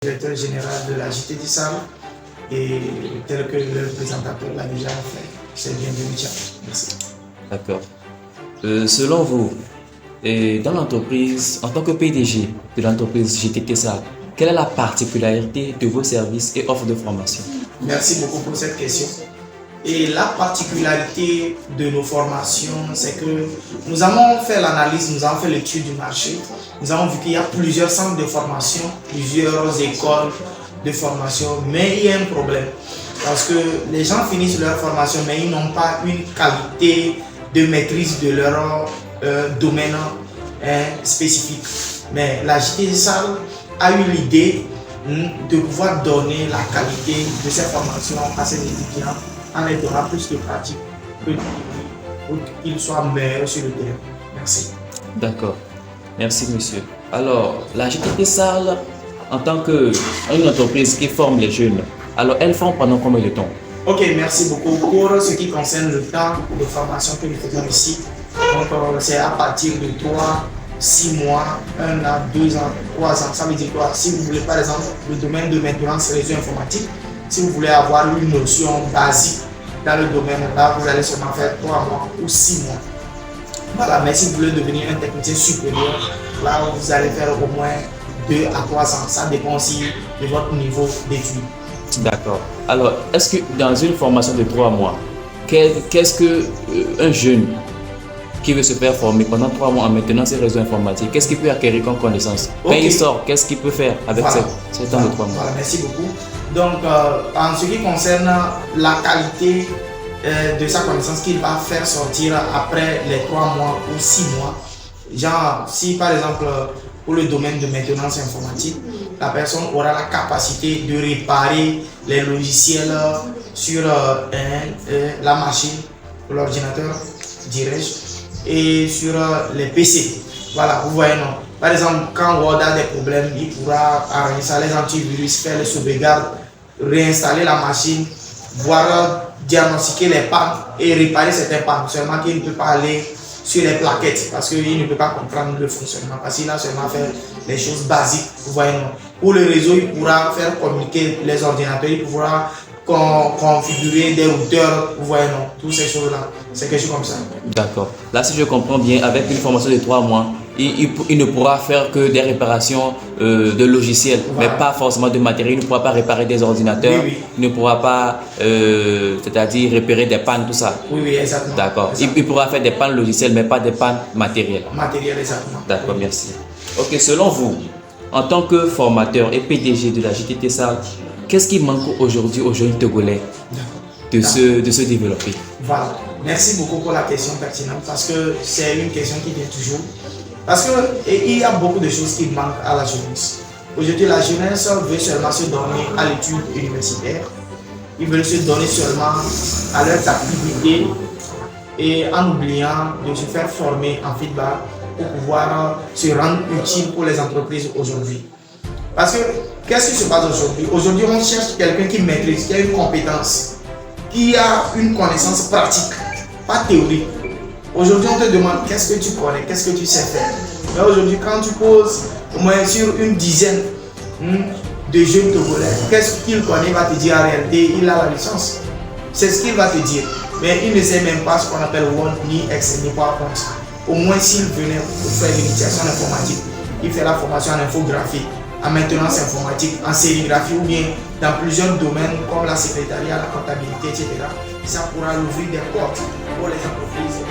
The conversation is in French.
Directeur général de la JT Sal et tel que le présentateur l'a déjà fait. C'est bienvenu, tiens. Merci. D'accord. Selon vous, et dans l'entreprise, en tant que PDG de l'entreprise JT Sal, quelle est la particularité de vos services et offres de formation? Merci beaucoup pour cette question. Et la particularité de nos formations, c'est que nous avons fait l'analyse, nous avons fait l'étude du marché. Nous avons vu qu'il y a plusieurs centres de formation, plusieurs écoles de formation, mais il y a un problème. Parce que les gens finissent leur formation, mais ils n'ont pas une qualité de maîtrise de leur domaine spécifique. Mais la JT Sal a eu l'idée de pouvoir donner la qualité de ces formations à ses étudiants en les donnant plus de pratique pour qu'ils soient meilleurs sur le terrain. Merci. D'accord. Merci, monsieur. Alors, la JT Sal, en tant qu'une entreprise qui forme les jeunes, alors elle forme pendant combien de temps? Ok, merci beaucoup. Pour ce qui concerne le temps de formation que nous faisons ici, c'est à partir de 3, 6 mois, 1 an, 2 ans, 3 ans. Ça veut dire quoi? Si vous voulez, par exemple, le domaine de maintenance réseau informatique, si vous voulez avoir une notion basique dans le domaine, là, vous allez seulement faire 3 mois ou 6 mois. Voilà, mais si vous voulez devenir un technicien supérieur, là, vous allez faire au moins 2 à 3 ans. Ça dépend aussi de votre niveau d'études. D'accord. Alors, est-ce que dans une formation de 3 mois, qu'est-ce qu'un jeune qui veut se faire former pendant 3 mois en maintenance et réseau informatique, qu'est-ce qu'il peut acquérir comme connaissance? Quand il sort, qu'est-ce qu'il peut faire avec ce temps de 3 mois? Voilà, merci beaucoup. Donc, en ce qui concerne la qualité de sa connaissance qu'il va faire sortir après les 3 mois ou 6 mois, genre, si par exemple, pour le domaine de maintenance informatique, la personne aura la capacité de réparer les logiciels sur la machine, l'ordinateur, dirais-je, et sur les PC. Voilà, vous voyez, non. Par exemple, quand Word a des problèmes, il pourra arranger ça, les antivirus, faire les sauvegardes, réinstaller la machine, voir diagnostiquer les pannes et réparer certains pannes. Seulement qu'il ne peut pas aller sur les plaquettes parce qu'il ne peut pas comprendre le fonctionnement. Parce qu'il a seulement fait les choses basiques. Vous voyez, non. Pour le réseau, il pourra faire communiquer les ordinateurs, il pourra configurer des routeurs, vous voyez, non, toutes ces choses-là. C'est quelque chose comme ça. D'accord. Là, si je comprends bien, avec une formation de 3 mois, il ne pourra faire que des réparations de logiciels, voilà, mais pas forcément de matériel. Il ne pourra pas réparer des ordinateurs, oui. Il ne pourra pas, c'est-à-dire réparer des pannes, tout ça. Oui, oui, exactement. D'accord. Il pourra faire des pannes logicielles, mais pas des pannes matérielles. Matériel, exactement. D'accord, oui. Merci. Ok, selon vous, en tant que formateur et PDG de la JT Sal, qu'est-ce qui manque aujourd'hui aux jeunes Togolais de se développer? Voilà. Merci beaucoup pour la question pertinente parce que c'est une question qui vient toujours. Parce qu'il y a beaucoup de choses qui manquent à la jeunesse. Aujourd'hui, la jeunesse veut seulement se donner à l'étude universitaire. Ils veulent se donner seulement à leurs activités et en oubliant de se faire former en feedback pour pouvoir se rendre utile pour les entreprises aujourd'hui. Parce que, qu'est-ce qui se passe aujourd'hui? Aujourd'hui, on cherche quelqu'un qui maîtrise, qui a une compétence, qui a une connaissance pratique, pas théorique. Aujourd'hui, on te demande qu'est-ce que tu connais, qu'est-ce que tu sais faire. Mais aujourd'hui, quand tu poses au moins sur une dizaine de jeunes Togolais, qu'est-ce qu'il connaît, il va te dire en réalité, il a la licence. C'est ce qu'il va te dire. Mais il ne sait même pas ce qu'on appelle Word, ni Excel, ni PowerPoint. Au moins, s'il venait pour faire l'initiation informatique, il fait la formation en infographie, en maintenance informatique, en sérigraphie ou bien dans plusieurs domaines comme la secrétariat, la comptabilité, etc. Ça pourra ouvrir des portes pour les entreprises.